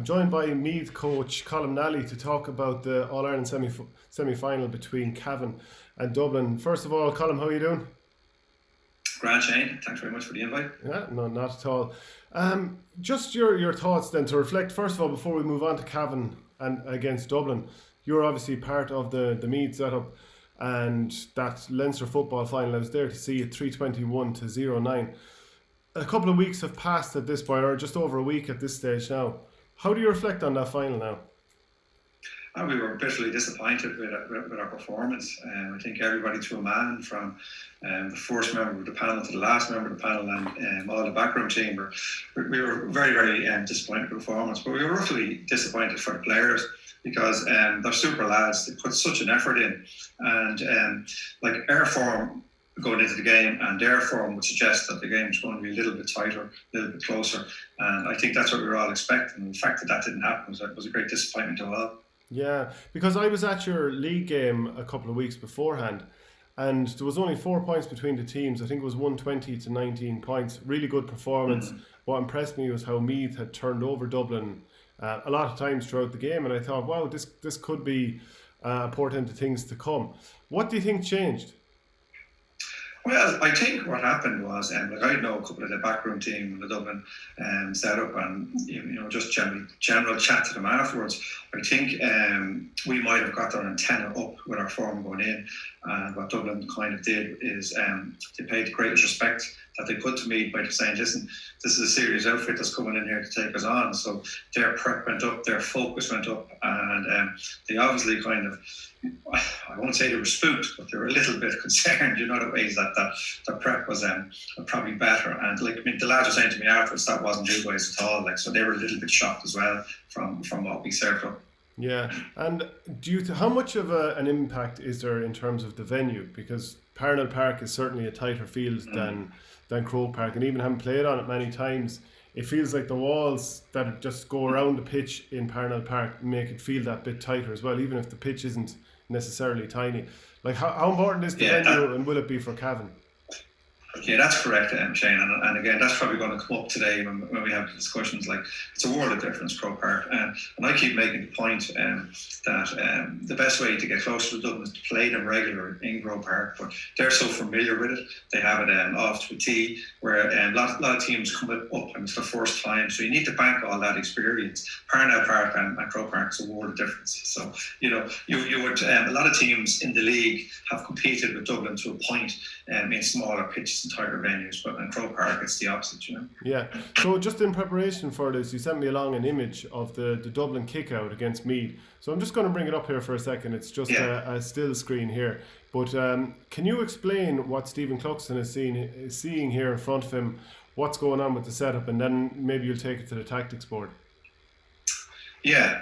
I'm joined by Meath coach Colm Nally to talk about the All-Ireland semi-final between Cavan and Dublin. First of all, Colm, how are you doing? Grand, Shane. Thanks very much for the invite. Yeah, no, not at all. Just your thoughts then to reflect, first of all, before we move on to Cavan and against Dublin. You're obviously part of the Meath setup and that Leinster football final. I was there to see it 321 to 0-9. A couple of weeks have passed at this point, or just over a week at this stage now. How do you reflect on that final now? We were bitterly disappointed with our performance. I think everybody to a man, from the first member of the panel to the last member of the panel and all the backroom team, we were very, very disappointed with the performance. But we were roughly disappointed for the players because they're super lads. They put such an effort in. And like our form going into the game and their form would suggest that the game is going to be a little bit tighter, a little bit closer. And I think that's what we were all expecting. And the fact that that didn't happen was a great disappointment to all. Yeah, because I was at your league game a couple of weeks beforehand and there was only 4 points between the teams. I think it was 120 to 19 points. Really good performance. What impressed me was how Meath had turned over Dublin a lot of times throughout the game, and I thought, wow, this could be a portent to things to come. What do you think changed? Well, I think what happened was, like I know a couple of the backroom team in the Dublin setup, and just general chat to them afterwards. I think we might have got their antenna up with our form going in, and what Dublin kind of did is they paid the greatest respect that they could to me by saying, listen, this is a serious outfit that's coming in here to take us on. So their prep went up, their focus went up, and they obviously kind of, I won't say they were spooked, but they were a little bit concerned, the ways that the prep was probably better. And the lads were saying to me afterwards that wasn't you guys at all. So they were a little bit shocked as well from what we served up. Yeah, and how much of an impact is there in terms of the venue? Because Parnell Park is certainly a tighter field than Croke Park, and even having played on it many times, it feels like the walls that just go around the pitch in Parnell Park make it feel that bit tighter as well, even if the pitch isn't necessarily tiny. Like how important is the venue, and will it be for Cavan? Yeah, that's correct, Shane. And again, that's probably going to come up today when we have the discussions. Like, it's a world of difference, Croke Park. And I keep making the point that the best way to get closer to Dublin is to play them regular in Croke Park. But they're so familiar with it. They have it off to a tee, where a lot of teams come up and it's the first time. So you need to bank all that experience. Parnell Park and Croke Park is a world of difference. So, you would, a lot of teams in the league have competed with Dublin to a point in smaller pitches and tighter venues, but in Croke Park it's the opposite, Yeah. So just in preparation for this, you sent me along an image of the Dublin Kickout against Meath. So I'm just going to bring it up here for a second. It's just a still screen here. But can you explain what Stephen Cluxton is seeing here in front of him, what's going on with the setup, and then maybe you'll take it to the tactics board? Yeah.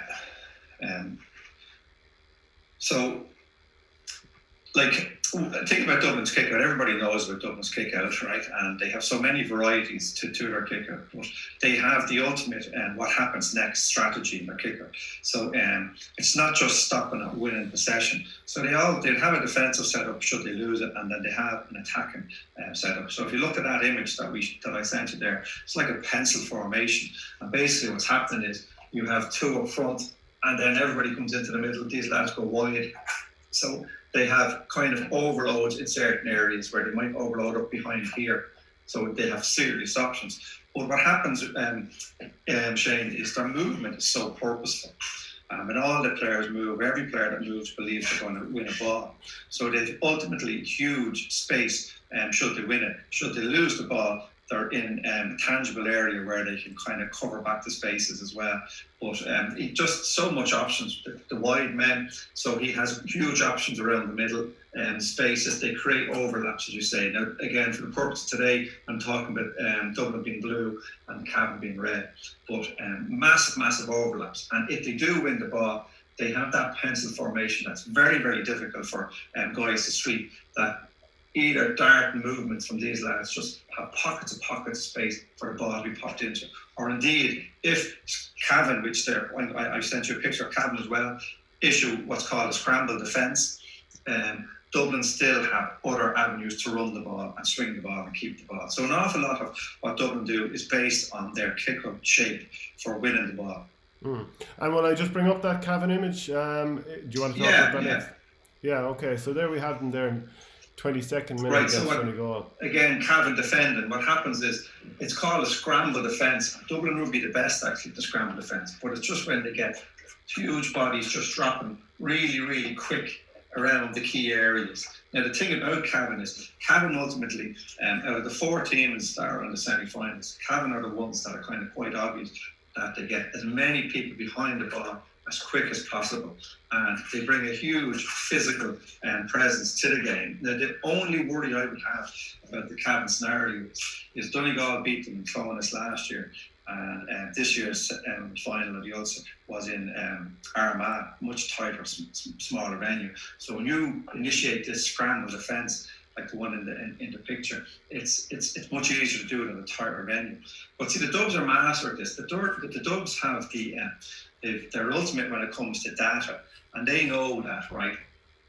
So, think about Dublin's Kickout. Everybody knows about Dublin's Kickout, right? And they have so many varieties to their Kickout. But they have the ultimate what happens next strategy in their Kickout. So it's not just stopping at winning possession. So they'd have a defensive setup should they lose it, and then they have an attacking setup. So if you look at that image that I sent you there, it's like a pencil formation. And basically what's happening is you have two up front, and then everybody comes into the middle. These lads go wide. So they have kind of overloads in certain areas where they might overload up behind here. So they have serious options. But what happens, Shane, is their movement is so purposeful. And all the players move. Every player that moves believes they're going to win a ball. So they've ultimately huge space should they win it. Should they lose the ball, they're in a tangible area where they can kind of cover back the spaces as well. But just so much options. The wide men, so he has huge options around the middle spaces. They create overlaps, as you say. Now, again, for the purpose of today, I'm talking about Dublin being blue and Cavan being red. But massive overlaps. And if they do win the ball, they have that pencil formation that's very, very difficult for guys to sweep. That either dart movements from these lads just have pockets of space for the ball to be popped into. Or indeed, if Cavan, which I sent you a picture of Cavan as well, issue what's called a scramble defence, Dublin still have other avenues to run the ball and swing the ball and keep the ball. So an awful lot of what Dublin do is based on their kick-up shape for winning the ball. Mm. And will I just bring up that Cavan image? Do you want to talk about Yeah, that yeah. next? Yeah, okay. So there we have them there in 22nd minute Right. So against what? Donegal. Again, Cavan defending. What happens is it's called a scramble defence. Dublin would be the best actually to scramble defence, but it's just when they get huge bodies just dropping really, really quick around the key areas. Now the thing about Cavan is Cavan ultimately, out of the 4 teams that are in the semi-finals, Cavan are the ones that are kind of quite obvious that they get as many people behind the ball as quick as possible, and they bring a huge physical presence to the game. Now, the only worry I would have about the Cavan scenario is Donegal beat them in Clonus last year, and this year's final of the Ulster was in Armagh, much tighter, smaller venue. So when you initiate this scramble defence, like the one in the picture, it's much easier to do it in a tighter venue. But see, the Dubs are master at this. The Dubs have their ultimate when it comes to data, and they know that, right?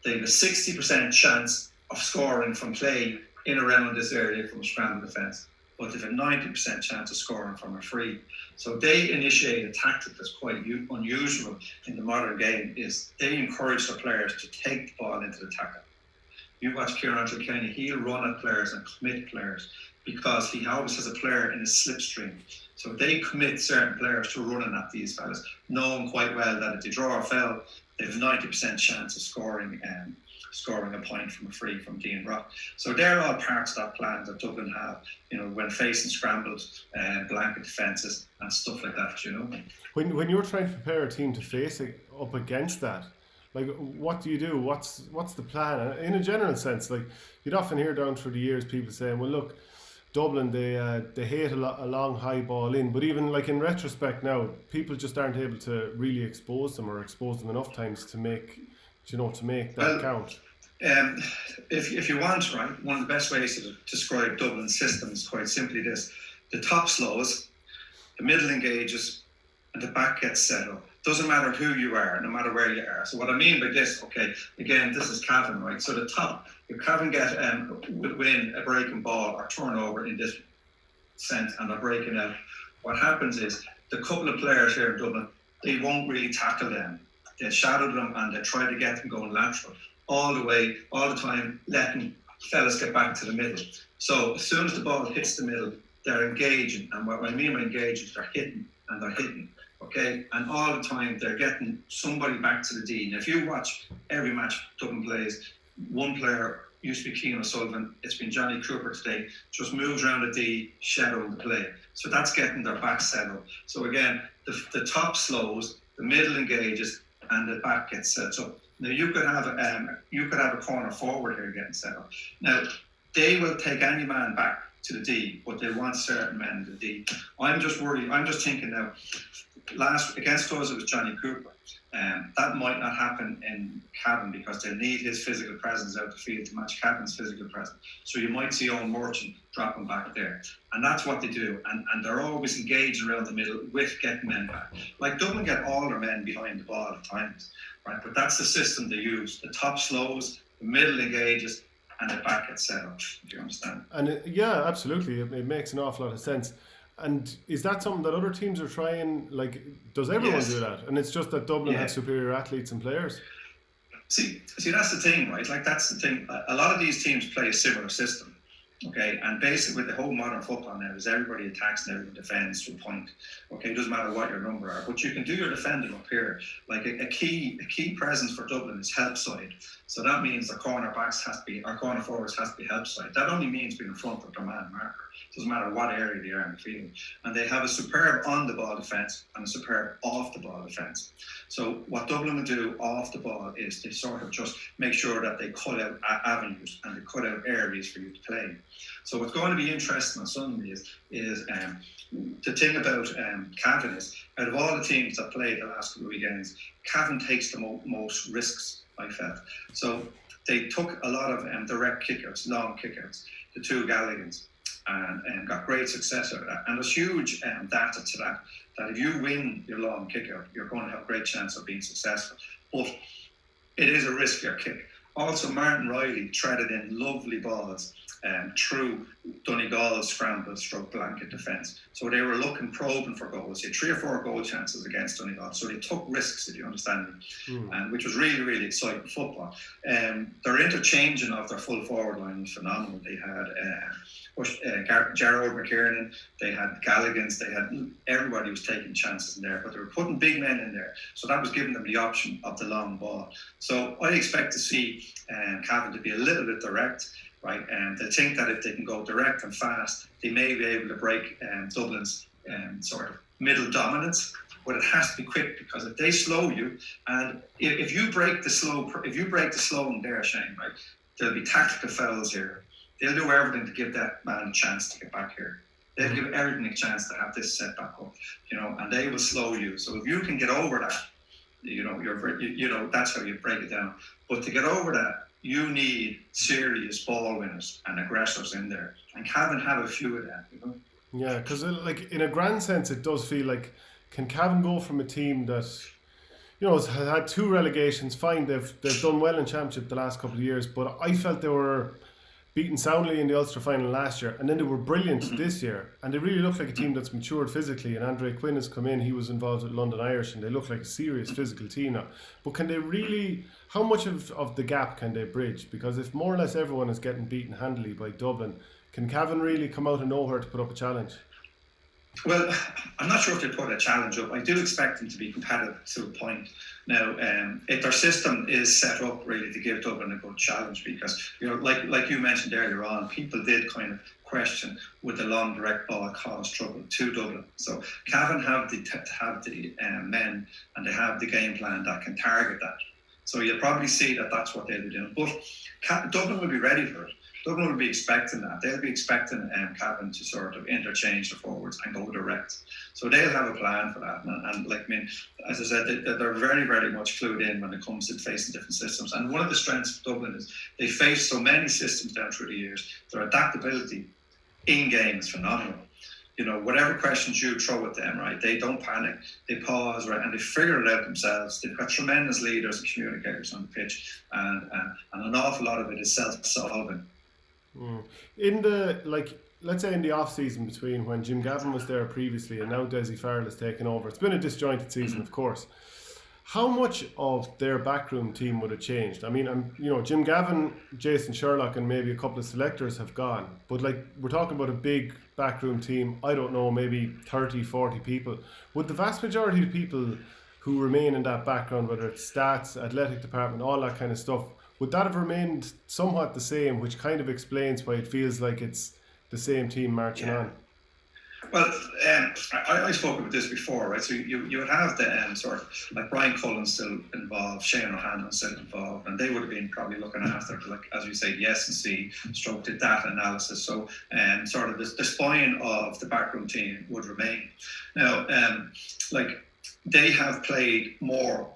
They have a 60% chance of scoring from play in around this area from a scramble defence, but they have a 90% chance of scoring from a free. So they initiate a tactic that's quite unusual in the modern game, is they encourage their players to take the ball into the tackle. You watch Kieran Kilkenny, he'll run at players and commit players because he always has a player in his slipstream. So they commit certain players to running at these fellas, knowing quite well that if they draw a foul, they have a 90% chance of scoring a point from a free from Dean Rock. So they're all parts of that plan that Dublin have, when facing scrambled blanket defences and stuff like that, When you're trying to prepare a team to face it up against that, like what do you do? What's the plan? In a general sense, like you'd often hear down through the years people saying, well, look, Dublin, they hate a long high ball in, but even like in retrospect now, people just aren't able to really expose them or expose them enough times to make that count. If you want, right, one of the best ways to describe Dublin's system is quite simply this: the top slows, the middle engages, and the back gets set up. Doesn't matter who you are, no matter where you are. So what I mean by this, okay, again, this is Cavan, right? So the top, if Cavan get win a breaking ball or turnover in this sense, and they're breaking out, what happens is the couple of players here in Dublin, they won't really tackle them. They shadow them and they try to get them going lateral all the time, letting fellas get back to the middle. So as soon as the ball hits the middle, they're engaging, and what I mean by engaging is they're hitting. Okay, and all the time they're getting somebody back to the D. Now, if you watch every match Dublin plays, one player used to be Keane O'Sullivan, it's been Johnny Cooper today, just moves around the D, shadowing the play. So that's getting their back set up. So again, the top slows, the middle engages, and the back gets set up. Now you could have a corner forward here getting set up. Now they will take any man back to the D, but they want certain men in the D. I'm just worried. I'm just thinking now. Last against us, it was Johnny Cooper. That might not happen in Cavan because they need his physical presence out the field to match Cavan's physical presence. So you might see Owen Merchant dropping back there. And that's what they do. And they're always engaged around the middle with getting men back. Like Dublin get all their men behind the ball at times, right? But that's the system they use. The top slows, the middle engages, and the back gets set up. Do you understand? And yeah, absolutely. It makes an awful lot of sense. And is that something that other teams are trying? Like, does everyone do that? And it's just that Dublin have superior athletes and players. See, that's the thing, right? Like, that's the thing. A lot of these teams play a similar system, okay? And basically, with the whole modern football now, is everybody attacks and everybody defends to a point. Okay, it doesn't matter what your number are, but you can do your defending up here. Like a key presence for Dublin is help side. So that means our corner forwards has to be help side. That only means being in front of their man marker. Doesn't matter what area they are in the field. And they have a superb on-the-ball defence and a superb off-the-ball defence. So what Dublin will do off the ball is they sort of just make sure that they cut out avenues and they cut out areas for you to play. So what's going to be interesting on Sunday is the thing about Cavan is, out of all the teams that played the last couple of weekends, Cavan takes the most risks, I felt. So they took a lot of direct kickouts, long kickouts, the two Galligans, and got great success out of that. And there's huge data to that if you win your long kick out, you're going to have a great chance of being successful. But it is a riskier kick. Also, Martin Riley threaded in lovely balls through Donegal's scramble stroke blanket defence. So they were probing for goals. They had 3 or 4 goal chances against Donegal. So they took risks, if you understand me, and which was really, really exciting football. Their interchanging of their full forward line was phenomenal. They had Gerard McKiernan, they had Galligans, they had everybody was taking chances in there, but they were putting big men in there. So that was giving them the option of the long ball. So I expect to see Cavan to be a little bit direct, right? And they think that if they can go direct and fast, they may be able to break Dublin's sort of middle dominance. But it has to be quick, because if they slow you, and if you break the slowing there, Shane, right, there'll be tactical fouls here. They'll do everything to give that man a chance to get back here. They'll give everything a chance to have this set back up, and they will slow you. So if you can get over that, that's how you break it down. But to get over that, you need serious ball winners and aggressors in there. And Cavan have a few of that, Yeah, because like in a grand sense, it does feel like, can Cavan go from a team that, has had 2 relegations? Fine, they've done well in Championship the last couple of years, but I felt they were beaten soundly in the Ulster final last year, and then they were brilliant this year, and they really look like a team that's matured physically. And Andre Quinn has come in; he was involved with London Irish, and they look like a serious physical team now. But can they really? How much of the gap can they bridge? Because if more or less everyone is getting beaten handily by Dublin, can Cavan really come out of nowhere to put up a challenge? Well, I'm not sure if they put a challenge up. I do expect them to be competitive to a point. Now, if their system is set up really to give Dublin a good challenge, because like you mentioned earlier on, people did kind of question would the long direct ball cause trouble to Dublin. So Cavan have the men, and they have the game plan that can target that. So you'll probably see that that's what they'll be doing. But Dublin will be ready for it. Dublin will be expecting that. They'll be expecting Cavan to sort of interchange the forwards and go direct. So they'll have a plan for that. And as I said, they're very, very much clued in when it comes to facing different systems. And one of the strengths of Dublin is they face so many systems down through the years. Their adaptability in-game is phenomenal. Whatever questions you throw at them, right, they don't panic, they pause, right, and they figure it out themselves. They've got tremendous leaders and communicators on the pitch, and an awful lot of it is self-solving. In the, let's say in the off season between when Jim Cavan was there previously and now Desi Farrell has taken over, it's been a disjointed season, of course. How much of their backroom team would have changed? I mean, Jim Cavan, Jason Sherlock, and maybe a couple of selectors have gone, but we're talking about a big backroom team. I don't know, maybe 30, 40 people. Would the vast majority of people who remain in that background, whether it's stats, athletic department, all that kind of stuff, would that have remained somewhat the same, which kind of explains why it feels like it's the same team marching on? Well, I spoke about this before, right? So you would have the sort of like Brian Cullen's still involved, Shane O'Hanlon's still involved, and they would have been probably looking after, like as we say, the S&C stroke the data analysis. So sort of the spine of the backroom team would remain. Now, they have played more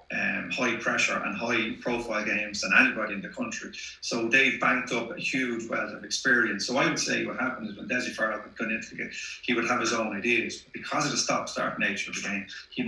high pressure and high profile games than anybody in the country. So they've banked up a huge wealth of experience. So I would say what happened is when Desi Farrell had gone into the game, he would have his own ideas. But because of the stop-start nature of the game, he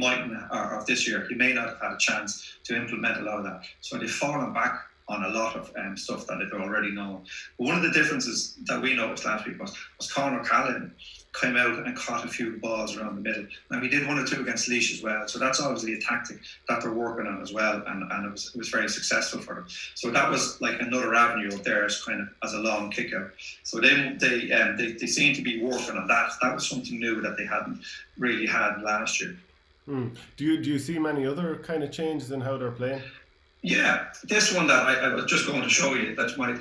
of this year, he may not have had a chance to implement a lot of that. So they've fallen back on a lot of stuff that they've already known. But one of the differences that we noticed last week was Conor Callan came out and caught a few balls around the middle. Now he did 1 or 2 against Laois as well, so that's obviously a tactic that they're working on as well, and it was very successful for them. So that was like another avenue of theirs, kind of as a long kick out. So they seem to be working on that. That was something new that they hadn't really had last year. Do you see many other kind of changes in how they're playing? Yeah, this one that I was just going to show you, that might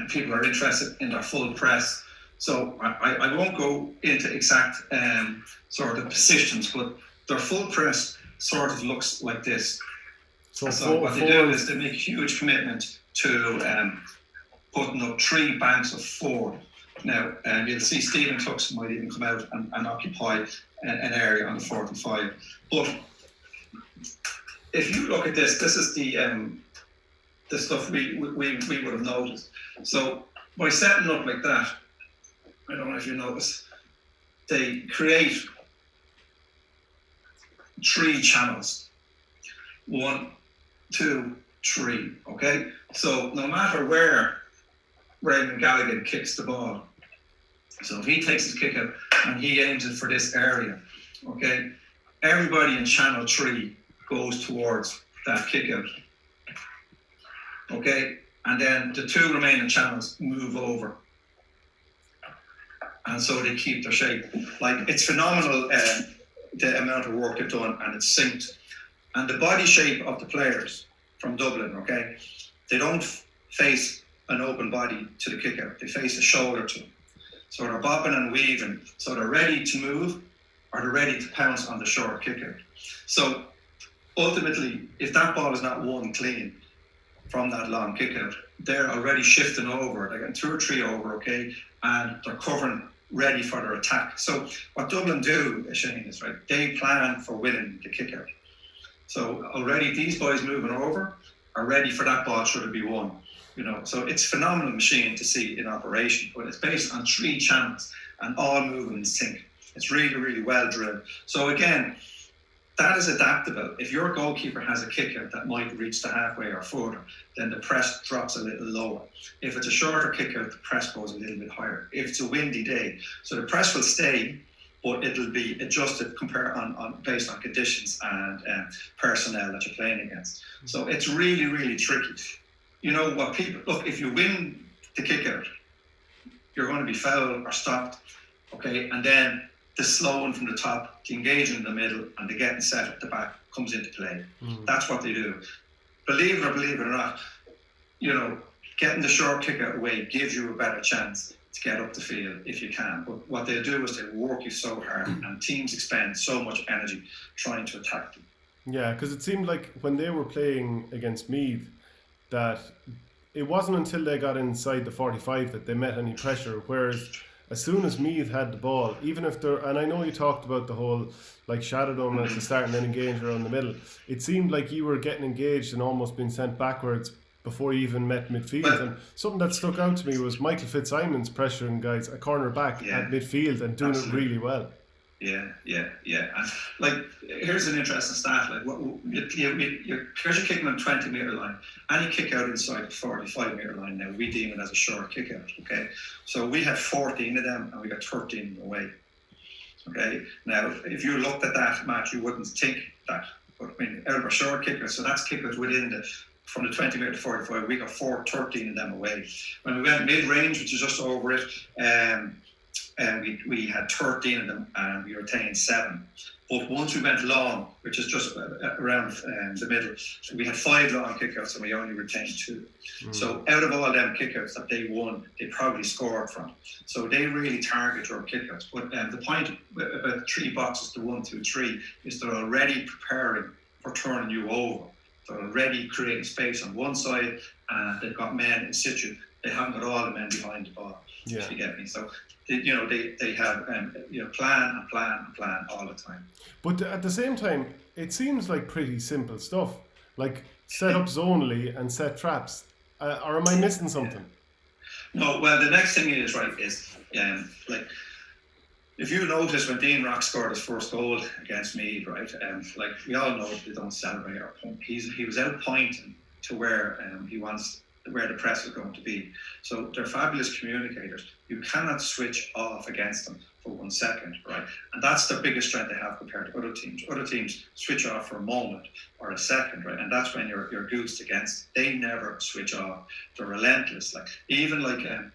people are interested in their full press. So I won't go into exact sort of positions, but their full press sort of looks like this. So what they do is they make a huge commitment to putting up 3 banks of 4. Now, you'll see Stephen Tuxon might even come out and occupy an area on the 45. But if you look at this, this is the stuff we would have noticed. So by setting up like that, I don't know if you notice, they create 3 channels. 1, 2, 3. Okay, so no matter where Raymond Gallagher kicks the ball. So if he takes his kick out and he aims it for this area, okay, everybody in channel 3 goes towards that kick out. Okay, and then the 2 remaining channels move over. And so they keep their shape. Like, it's phenomenal, the amount of work they've done, and it's synced. And the body shape of the players from Dublin, okay, they don't face an open body to the kick out. They face a shoulder to them. So they're bobbing and weaving. So they're ready to move, or they're ready to pounce on the short kick out. So ultimately, if that ball is not won clean from that long kick out, they're already shifting over. They're getting 2 or 3 over, okay, and they're covering, ready for their attack. So what Dublin do, Shane, is right, they plan for winning the kick out. So already these boys moving over are ready for that ball should it be won. You know, so it's a phenomenal machine to see in operation, but it's based on 3 channels and all moving in sync. It's really, really well drilled. So again, that is adaptable. If your goalkeeper has a kick out that might reach the halfway or further, then the press drops a little lower. If it's a shorter kick out, the press goes a little bit higher. If it's a windy day, so the press will stay, but it'll be adjusted based on conditions and personnel that you're playing against. So it's really, really tricky. You know what people look, if you win the kick out, you're going to be fouled or stopped, okay, and then the slowing from the top, the engaging in the middle, and the getting set at the back comes into play. That's what they do. Believe it or not, you know, getting the short kick out away gives you a better chance to get up the field if you can. But what they do is they work you so hard, and teams expend so much energy trying to attack them. Yeah, because it seemed like when they were playing against Meath, that it wasn't until they got inside the 45 that they met any pressure, whereas as soon as Meath had the ball, even if they're, and I know you talked about the whole like shadow them at the start and then engage around the middle, it seemed like you were getting engaged and almost being sent backwards before you even met midfield. And something that stuck out to me was Michael Fitzsimons pressuring guys, a corner back at midfield and doing it really well. Yeah. And like, here's an interesting stat. Like, you're kicking on 20-metre line. Any kick out inside the 45-metre line now, we deem it as a short kick out. Okay, so we have 14 of them, and we got 13 away. Okay, now if you looked at that match, you wouldn't think that. But I mean, out of our short kick out, so that's kick outs within from the 20-metre to 45, we got 13 of them away. When we went mid-range, which is just over it, we had 13 of them and we retained 7. But once we went long, which is just around the middle, we had 5 long kickouts and we only retained 2. So out of all them kickouts that they won, they probably scored from. So they really target your kickouts. But the point about the 3 boxes, the 1, 2, 3, is they're already preparing for turning you over. They're already creating space on one side, and they've got men in situ. They haven't got all the men behind the ball. If you get me. So they have plan all the time. But at the same time, it seems like pretty simple stuff, like set up zonally and set traps. Or am I missing something? No. Well, the next thing is like, if you notice when Dean Rock scored his first goal against Meath, right? Like, we all know they don't celebrate our point. He was out pointing to where where the press is going to be. So they're fabulous communicators. You cannot switch off against them for 1 second, right? And that's the biggest strength they have compared to other teams. Other teams switch off for a moment or a second, right? And that's when you're goosed against. They never switch off. They're relentless. Like, even the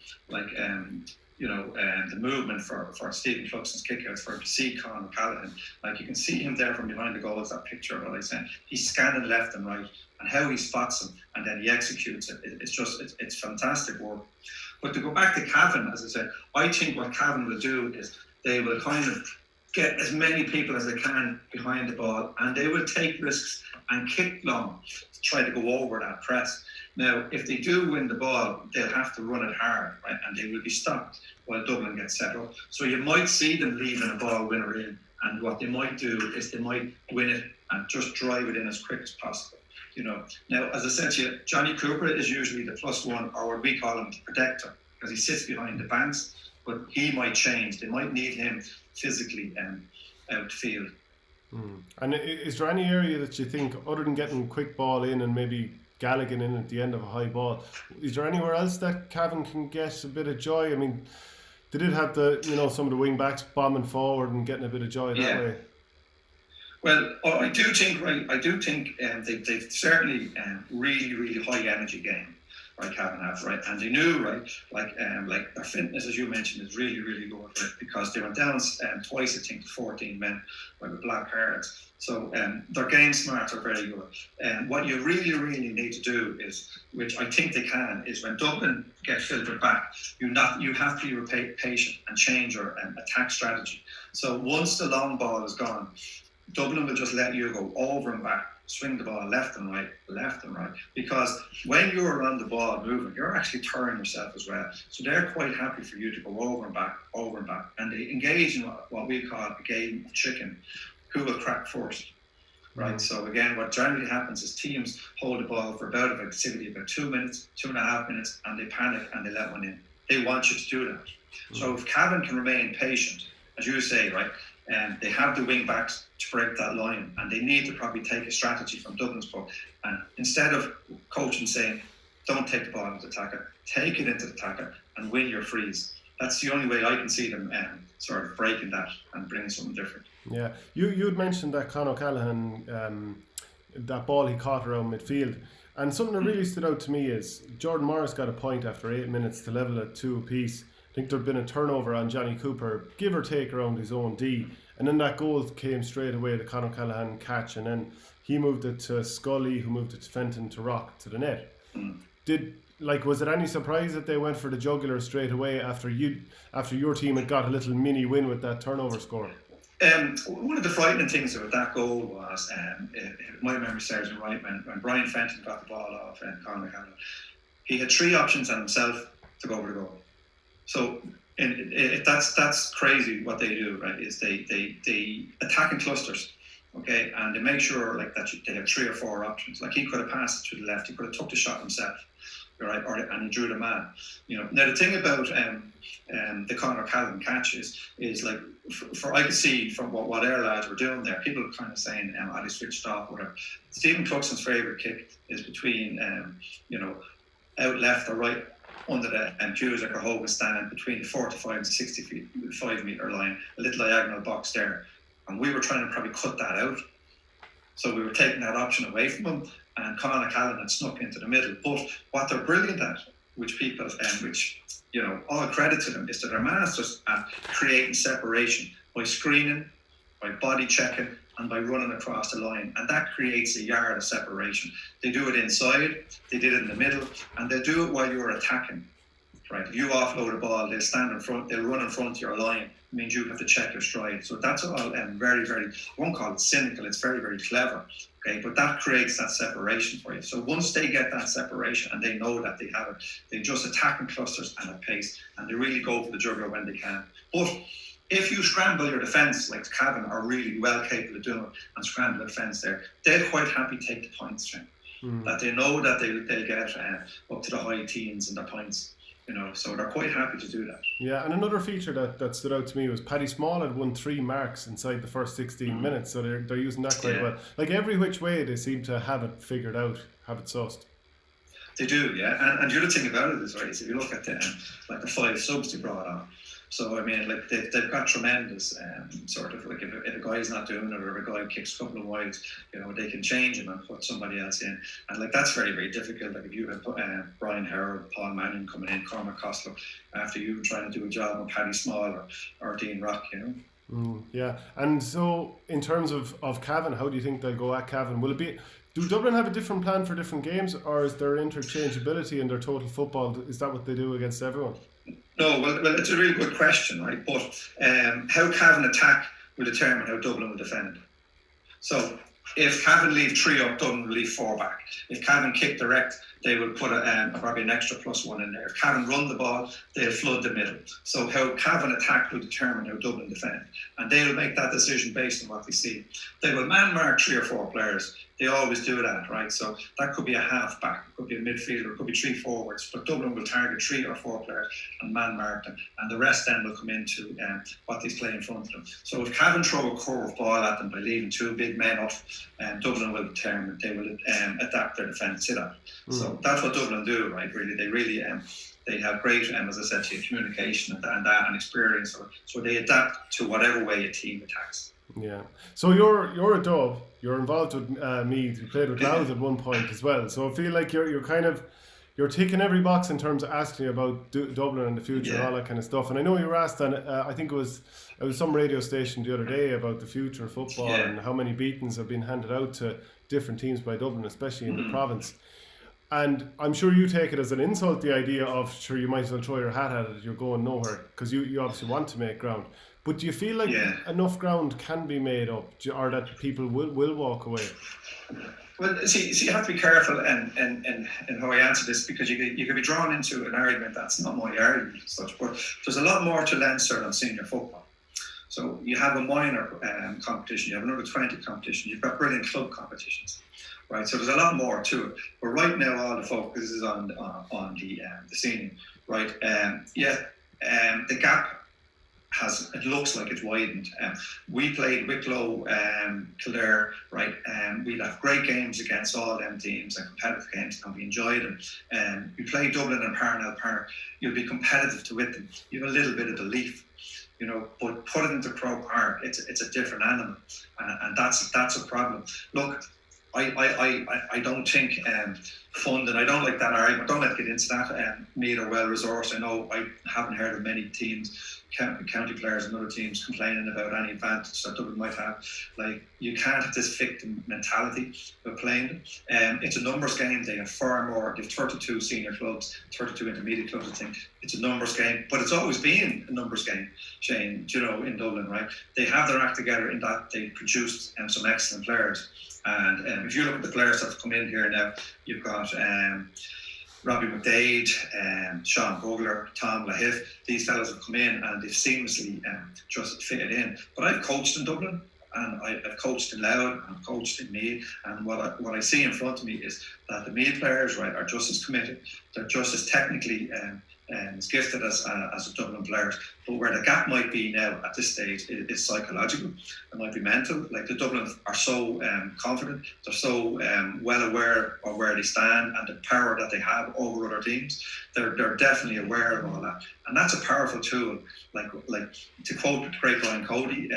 movement for Stephen Fluxon's kickouts, for to see Colm Nally, like, you can see him there from behind the goals, that picture of what I said. He's scanning left and right, and how he spots them and then he executes it. It's fantastic work. But to go back to Cavan, as I said, I think what Cavan will do is they will kind of get as many people as they can behind the ball, and they will take risks and kick long to try to go over that press. Now, if they do win the ball, they'll have to run it hard, right? And they will be stopped while Dublin gets set up. So you might see them leaving a ball winner in, and what they might do is they might win it and just drive it in as quick as possible. Now, as I said to you, Johnny Cooper is usually the +1, or what we call him, the protector, because he sits behind the banks, but he might change. They might need him physically outfield. And is there any area that you think, other than getting quick ball in and maybe Galligan in at the end of a high ball. Is there anywhere else that Cavan can get a bit of joy? I mean, they did have some of the wing backs bombing forward and getting a bit of joy that way. Well, I do think they've certainly really, really high energy game. Right, Cavan have, right, and they knew, right, like their fitness, as you mentioned, is really, really good, right, because they went down twice, I think, to 14 men with black cards. So their game smarts are very good. And what you really, really need to do is, which I think they can, is when Dublin get filtered back, you have to be patient and change your attack strategy. So once the long ball is gone, Dublin will just let you go over and back, swing the ball left and right, because when you're on the ball moving, you're actually turning yourself as well. So they're quite happy for you to go over and back, and they engage in what we call a game of chicken. Who will crack first? Right. So again, what generally happens is teams hold the ball for about activity about 2 minutes, 2.5 minutes, and they panic and they let one in. They want you to do that. So if Cavan can remain patient, as you say, right, and they have the wing backs to break that line, and they need to probably take a strategy from Dublin's book. And instead of coaching saying, don't take the ball into the tackle, take it into the tackle and win your frees. That's the only way I can see them sort of breaking that and bringing something different. Yeah, you had mentioned that Conor O'Callaghan, that ball he caught around midfield. And something that really stood out to me is Jordan Morris got a point after 8 minutes to level at 2 apiece. I think there'd been a turnover on Johnny Cooper, give or take around his own D, and then that goal came straight away, the Conor Callaghan catch, and then he moved it to Scully, who moved it to Fenton to Rock to the net. Was it any surprise that they went for the jugular straight away after your team had got a little mini win with that turnover score? One of the frightening things about that goal was, if my memory serves me right, when Brian Fenton got the ball off Conor Callaghan, he had 3 options on himself to go for the goal. So that's crazy what they do, right? Is they attack in clusters, okay, and they make sure like that they have 3 or 4 options. Like he could have passed it to the left, he could have took the shot himself, right, and he drew the man. Now the thing about the Conor Callaghan catch is like for I could see from what our lads were doing there, people were kind of saying they switched off, whatever. Stephen Cluxton's favourite kick is between out left or right, under the Cusack or Hogan stand between the 45 and 65 metre line, a little diagonal box there. And we were trying to probably cut that out. So we were taking that option away from him, and Conor Callaghan had snuck into the middle. But what they're brilliant at, which people, all credit to them, is that they're masters at creating separation by screening, by body checking, and by running across the line, and that creates a yard of separation. They do it inside, they did it in the middle, and they do it while you're attacking. Right? If you offload a ball, they'll stand in front, they'll run in front of your line. It means you have to check your stride. So that's all very, very, I won't call it cynical, it's very, very clever. Okay, but that creates that separation for you. So once they get that separation and they know that they have it, they just attack in clusters and at pace, and they really go for the jugular when they can. But if you scramble your defence, like Cavan are really well capable of doing, and scramble the defence there, they'll quite happy take the points, that they know that they'll get up to the high teens in their points, so they're quite happy to do that. Yeah, and another feature that stood out to me was Paddy Small had won 3 marks inside the first 16 minutes, so they're using that quite well. Like every which way, they seem to have it figured out, have it sussed. They do, yeah. And the other thing about it is, right, is if you look at the 5 subs they brought on. So I mean, like they've got tremendous sort of like if a guy's not doing it or if a guy kicks a couple of wides, they can change him and put somebody else in, and like that's very, very difficult. Like if you have Brian Howard, Paul Manning coming in, Cormac Costello, after you trying to do a job with Paddy Small or Dean Rock, Yeah, and so in terms of Cavan, how do you think they'll go at Cavan? Will it be? Do Dublin have a different plan for different games, or is there interchangeability in their total football? Is that what they do against everyone? No, well, it's a really good question, right? But how Cavan attack will determine how Dublin will defend. So if Cavan leave 3 up, Dublin will leave 4 back. If Cavan kick direct, they will put probably an extra +1 in there. If Cavan run the ball, they'll flood the middle. So how Cavan attack will determine how Dublin defend. And they'll make that decision based on what they see. They will man mark 3 or 4 players. They always do that, right? So that could be a half back, it could be a midfielder, it could be 3 forwards, but Dublin will target 3 or 4 players and man mark them, and the rest then will come into what they play in front of them. So if Cavan throw a curve ball at them by leaving 2 big men up, Dublin will determine, they will adapt their defence to that. So that's what Dublin do, right? Really, they have great, as I said to you, communication and experience, so they adapt to whatever way a team attacks. Yeah. So you're a Dub. You're involved with Meath. You played with Louth at one point as well. So I feel like you're ticking every box in terms of asking about Dublin and the future and all that kind of stuff. And I know you were asked on I think it was some radio station the other day about the future of football and how many beatings have been handed out to different teams by Dublin, especially in the province. And I'm sure you take it as an insult, the idea of, sure, you might as well throw your hat at it, you're going nowhere, because you obviously want to make ground. But do you feel like enough ground can be made up, or that people will walk away? Well, see, you have to be careful in how I answer this, because you could be drawn into an argument that's not my argument as such. But there's a lot more to Leinster than senior football. So you have a minor competition, you have another 20 competition, you've got brilliant club competitions, right? So there's a lot more to it. But right now, all the focus is on the senior, right? The gap it looks like it's widened. We played Wicklow, Kildare, right? We'll have great games against all them teams and competitive games, and we enjoy them. You play Dublin and Parnell Park, you'll be competitive to with them. You have a little bit of belief, but put it into Croke Park, it's a different animal, and that's a problem. Look, I don't think funding, I don't like that argument, I don't like to get into that. Meath are well resourced. I know I haven't heard of many teams, county players and other teams, complaining about any advantage that Dublin might have. Like, you can't have this victim mentality of playing them. It's a numbers game. They have far more. They have 32 senior clubs, 32 intermediate clubs, I think. It's a numbers game, but it's always been a numbers game, Shane, in Dublin, right? They have their act together in that they produced some excellent players. And if you look at the players that have come in here now, you've got Robbie McDade, Sean Bogler, Tom Lahiff. These fellas have come in and they've seamlessly just fitted in. But I've coached in Dublin, and I've coached in Louth, and I've coached in Meath, and what I see in front of me is that the Meath players, right, are just as committed. They're just as technically as gifted as the Dublin players. But where the gap might be now at this stage is psychological. It might be mental. Like, the Dublin are so confident. They're so well aware of where they stand and the power that they have over other teams. They're definitely aware of all that, and that's a powerful tool. Like to quote the great Brian Cody,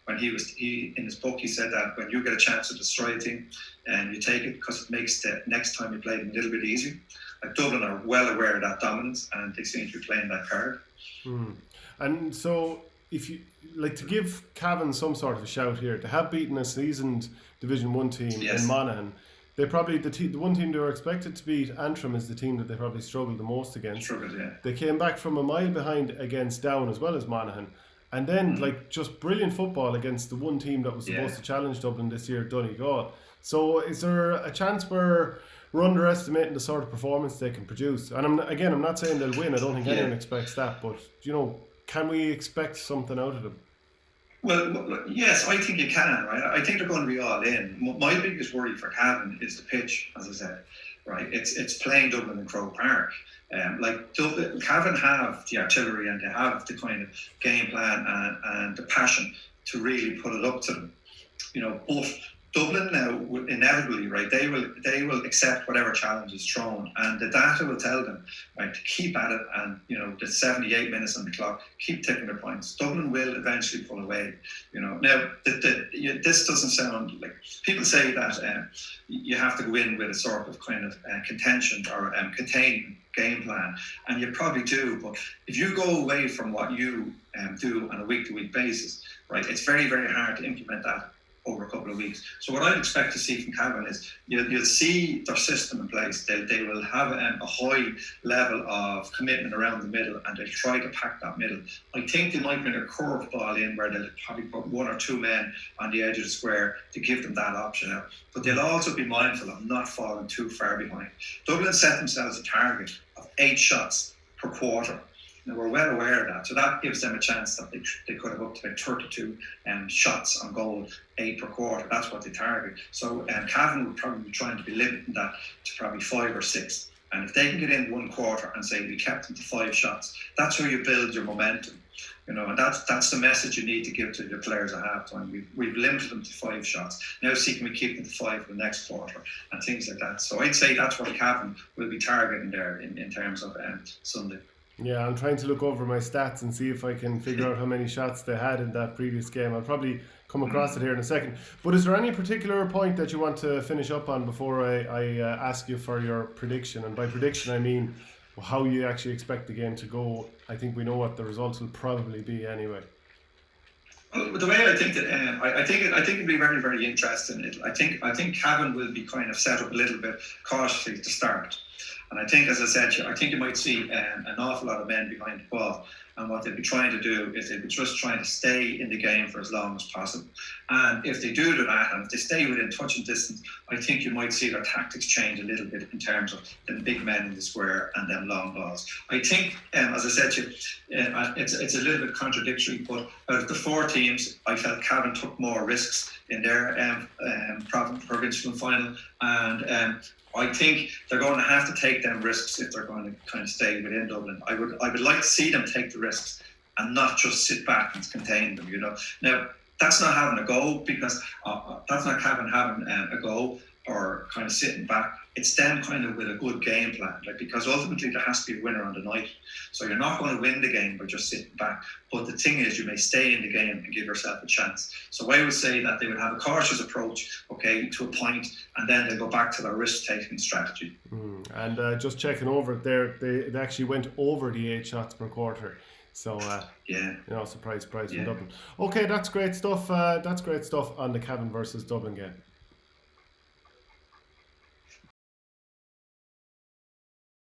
when he in his book, he said that when you get a chance to destroy a team, you take it, because it makes the next time you play them a little bit easier. Like, Dublin are well aware of that dominance, and they seem to be playing that card. And so, if you like to give Cavan some sort of a shout here, to have beaten a seasoned Division 1 team in Monaghan, they probably the one team they were expected to beat, Antrim, is the team that they probably struggled the most against. They came back from a mile behind against Down as well as Monaghan, and then just brilliant football against the one team that was supposed to challenge Dublin this year, Donegal. So is there a chance we're underestimating the sort of performance they can produce? And I'm not saying they'll win. I don't think anyone expects that, but can we expect something out of them? Well, yes, I think you can, right? I think they're going to be all in. My biggest worry for Cavan is the pitch, as I said, right? It's playing Dublin in Croke Park. Cavan have the artillery, and they have the kind of game plan and the passion to really put it up to them. But Dublin now, inevitably, right, they will accept whatever challenge is thrown, and the data will tell them, right, to keep at it, and the 78 minutes on the clock, keep taking their points. Dublin will eventually pull away. Now this doesn't sound like, people say that you have to go in with a sort of kind of contention or containing game plan, and you probably do. But if you go away from what you do on a week-to-week basis, right, it's very, very hard to implement that over a couple of weeks. So what I'd expect to see from Cavan is you'll see their system in place. They will have a high level of commitment around the middle, and they'll try to pack that middle. I think they might bring a curve ball in where they'll probably put 1 or 2 men on the edge of the square to give them that option out. But they'll also be mindful of not falling too far behind. Dublin set themselves a target of 8 shots per quarter. Now, we're well aware of that, so that gives them a chance that they could have up to about 32 shots on goal, 8 per quarter. That's what they target. So Cavan would probably be trying to be limiting that to probably 5 or 6. And if they can get in one quarter and say we kept them to 5 shots, that's how you build your momentum. And that's the message you need to give to your players at halftime. We've limited them to 5 shots. Now see, can we keep them to 5 for the next quarter and things like that. So I'd say that's what Cavan will be targeting there in terms of Sunday. Yeah, I'm trying to look over my stats and see if I can figure out how many shots they had in that previous game. I'll probably come across it here in a second. But is there any particular point that you want to finish up on before I ask you for your prediction? And by prediction, I mean how you actually expect the game to go. I think we know what the results will probably be anyway. Well, the way I think that I think it'll be very, very interesting. I think Cavan will be kind of set up a little bit cautiously to start. And I think, as I said, I think you might see an awful lot of men behind the ball. And what they'd be trying to do is they'd be just trying to stay in the game for as long as possible. And if they do that, and if they stay within touching distance, I think you might see their tactics change a little bit in terms of the big men in the square and them long balls. I think, as I said to you, it's a little bit contradictory, but out of the 4 teams, I felt Cavan took more risks in their provincial final. And I think they're going to have to take them risks if they're going to kind of stay within Dublin. I would like to see them take the risks and not just sit back and contain them. Now that's not having a go, because that's not Cavan having a go or kind of sitting back. It's them kind of with a good game plan, because ultimately there has to be a winner on the night. So you're not going to win the game by just sitting back. But the thing is, you may stay in the game and give yourself a chance. So I would say that they would have a cautious approach, to a point, and then they go back to their risk-taking strategy. And just checking over it there, they actually went over the 8 shots per quarter. So surprise from Dublin. Okay, that's great stuff. That's great stuff on the Cavan versus Dublin game.